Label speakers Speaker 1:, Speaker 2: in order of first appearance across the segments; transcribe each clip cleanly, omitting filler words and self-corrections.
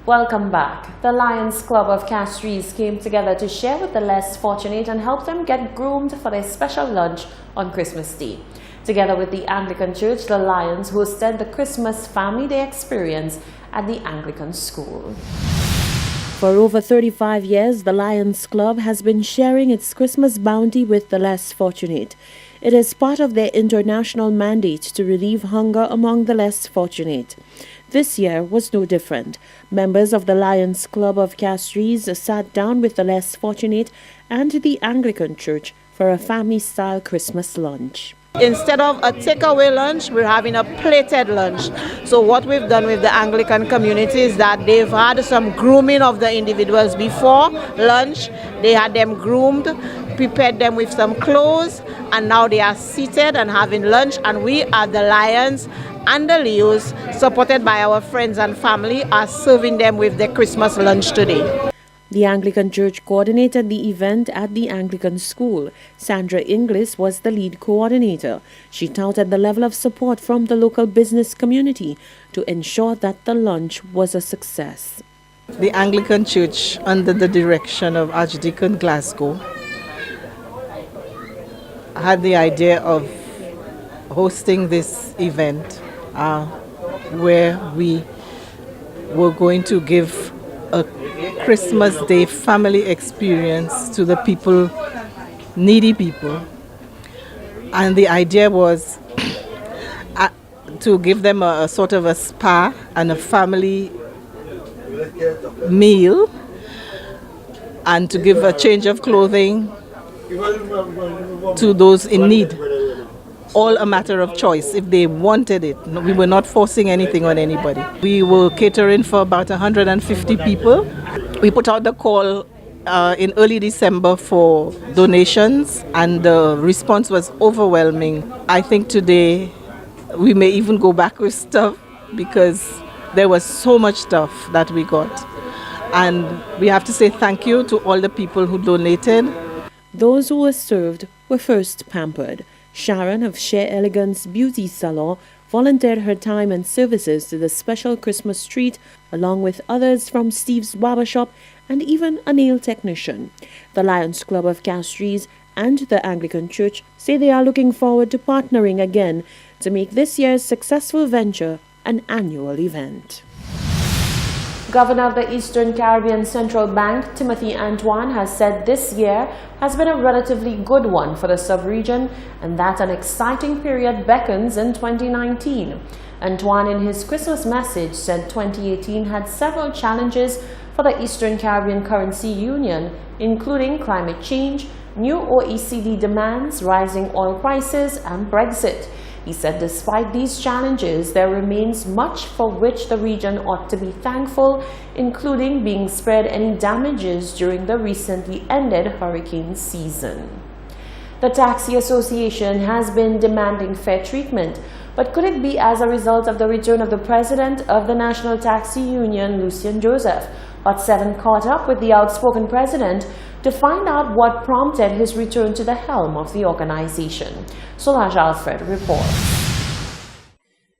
Speaker 1: Welcome back. The Lions Club of Castries came together to share with the less fortunate and help them get groomed for their special lunch on Christmas Day. Together with the Anglican Church, the Lions hosted the Christmas Family Day experience at the Anglican School. For over 35 years, the Lions Club has been sharing its Christmas bounty with the less fortunate. It is part of their international mandate to relieve hunger among the less fortunate. This year was no different. Members of the Lions Club of Castries sat down with the less fortunate and the Anglican Church for a family-style Christmas lunch.
Speaker 2: Instead of a takeaway lunch, we're having a plated lunch. So what we've done with the Anglican community is that they've had some grooming of the individuals before lunch. They had them groomed, prepared them with some clothes, and now they are seated and having lunch. And we at the Lions and the Leos, supported by our friends and family, are serving them with their Christmas lunch today.
Speaker 1: The Anglican Church coordinated the event at the Anglican School. Sandra Inglis was the lead coordinator. She touted the level of support from the local business community to ensure that the lunch was a success.
Speaker 2: The Anglican Church, under the direction of Archdeacon Glasgow, had the idea of hosting this event where we were going to give a Christmas Day family experience to the people, needy people. And the idea was to give them a sort of a spa and a family meal, and to give a change of clothing to those in need. All a matter of choice if they wanted it. We were not forcing anything on anybody. We were catering for about 150 people. We put out the call in early December for donations, and the response was overwhelming. I think today we may even go back with stuff because there was so much stuff that we got. And we have to say thank you to all the people who donated.
Speaker 1: Those who were served were first pampered. Sharon of Share Elegance Beauty Salon volunteered her time and services to the special Christmas treat, along with others from Steve's Barbershop and even a nail technician. The Lions Club of Castries and the Anglican Church say they are looking forward to partnering again to make this year's successful venture an annual event. Governor of the Eastern Caribbean Central Bank, Timothy Antoine, has said this year has been a relatively good one for the sub-region and that an exciting period beckons in 2019. Antoine, in his Christmas message, said 2018 had several challenges for the Eastern Caribbean Currency Union, including climate change, new OECD demands, rising oil prices, and Brexit. He said despite these challenges, there remains much for which the region ought to be thankful, including being spared any damages during the recently ended hurricane season. The Taxi Association has been demanding fair treatment, but could it be as a result of the return of the president of the National Taxi Union, Lucien Joseph? Hot 7 caught up with the outspoken president to find out what prompted his return to the helm of the organization. Solange Alfred reports.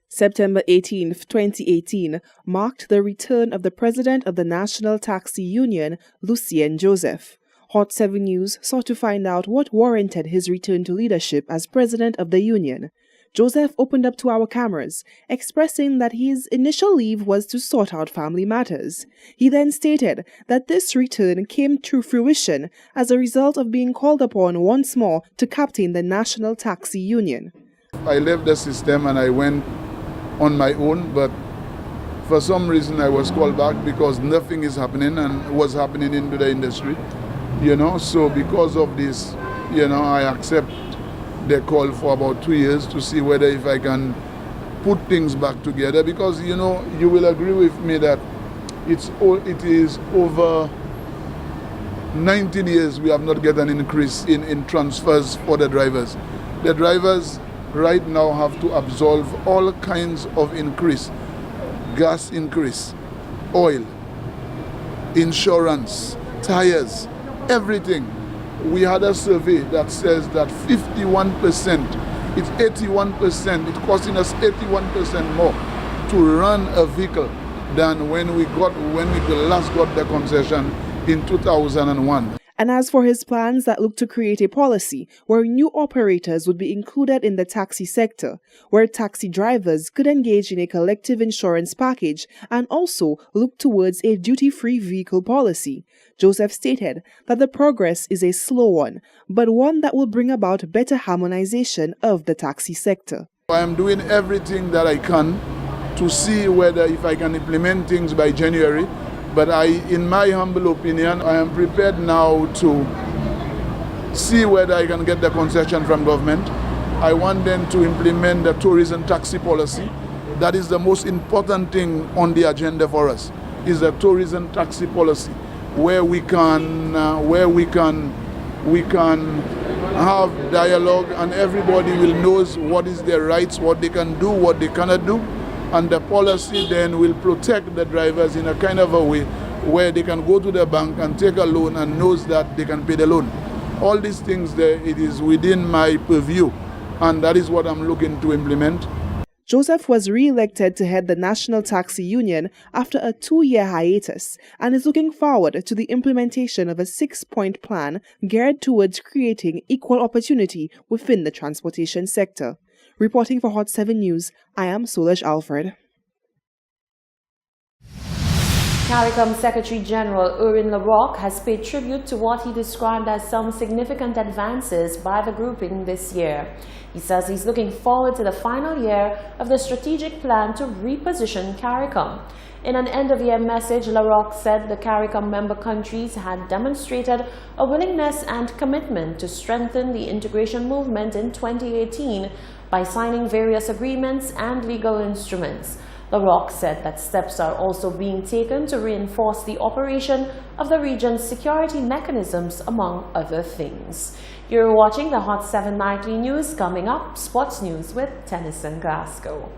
Speaker 3: September 18, 2018 marked the return of the president of the National Taxi Union, Lucien Joseph. Hot 7 News sought to find out what warranted his return to leadership as president of the union. Joseph opened up to our cameras, expressing that his initial leave was to sort out family matters. He then stated that this return came to fruition as a result of being called upon once more to captain the National Taxi Union.
Speaker 4: I left the system and I went on my own, but for some reason I was called back because nothing is happening and was happening into the industry, so because of this, I accept the call for about 2 years to see whether if I can put things back together, because you will agree with me that it is over 19 years we have not get an increase in transfers for the drivers. The drivers right now have to absorb all kinds of increase: gas increase, oil, insurance, tires, everything. We had a survey that says that 51%, it's 81%, it's costing us 81% more to run a vehicle than when we last got the concession in 2001.
Speaker 3: And as for his plans that look to create a policy where new operators would be included in the taxi sector, where taxi drivers could engage in a collective insurance package and also look towards a duty-free vehicle policy, Joseph stated that the progress is a slow one, but one that will bring about better harmonization of the taxi sector.
Speaker 4: I am doing everything that I can to see whether if I can implement things by January. But in my humble opinion, I am prepared now to see whether I can get the concession from government. I want them to implement the tourism taxi policy. That is the most important thing on the agenda for us, is the tourism taxi policy, where we can have dialogue and everybody will knows what is their rights, what they can do, what they cannot do. And the policy then will protect the drivers in a kind of a way where they can go to the bank and take a loan and knows that they can pay the loan. All these things there, it is within my purview, and that is what I'm looking to implement.
Speaker 3: Joseph was re-elected to head the National Taxi Union after a 2-year hiatus and is looking forward to the implementation of a 6-point plan geared towards creating equal opportunity within the transportation sector. Reporting for Hot 7 News, I am Solange Alfred.
Speaker 1: CARICOM Secretary General Urin LaRocque has paid tribute to what he described as some significant advances by the grouping this year. He says he's looking forward to the final year of the strategic plan to reposition CARICOM. In an end-of-year message, LaRocque said the CARICOM member countries had demonstrated a willingness and commitment to strengthen the integration movement in 2018 by signing various agreements and legal instruments. LaRocque said that steps are also being taken to reinforce the operation of the region's security mechanisms, among other things. You're watching the Hot 7 Nightly News. Coming up, sports news with Tennyson Glasgow.